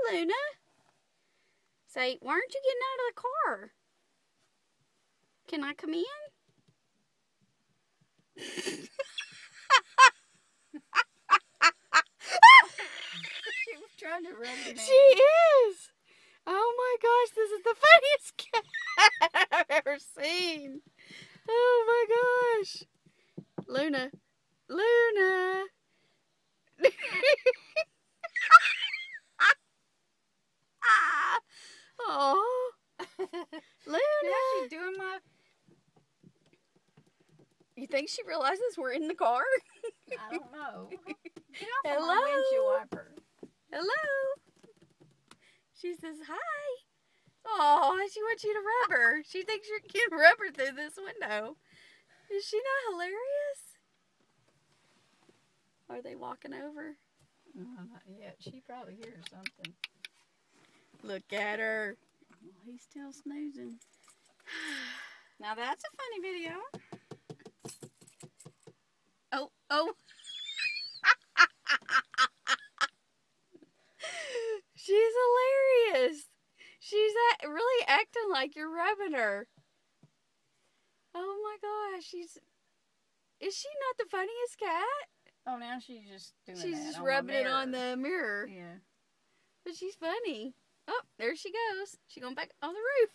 Hi, Luna. Say, why aren't you getting out of the car? Can I come in? She was trying to rub your She is. Oh my gosh, this is the funniest cat I've ever seen. Oh my gosh. Luna. Luna. Oh. Luna. Now she's doing my... You think she realizes we're in the car? I don't know. Get off Hello? of my windshield wiper. Hello. She says hi. Oh, she wants you to rub her. She thinks you can rub her through this window. Is she not hilarious? Are they walking over? No, not yet. She probably hears something. Look at her. Well, he's still snoozing. Now that's a funny video. Oh. She's hilarious. She's really acting like you're rubbing her. Oh my gosh, is she not the funniest cat? Oh, now she's just doing She's that just on rubbing the it on mirror. the mirror. Yeah. But she's funny. Oh, there she goes. She going back on the roof.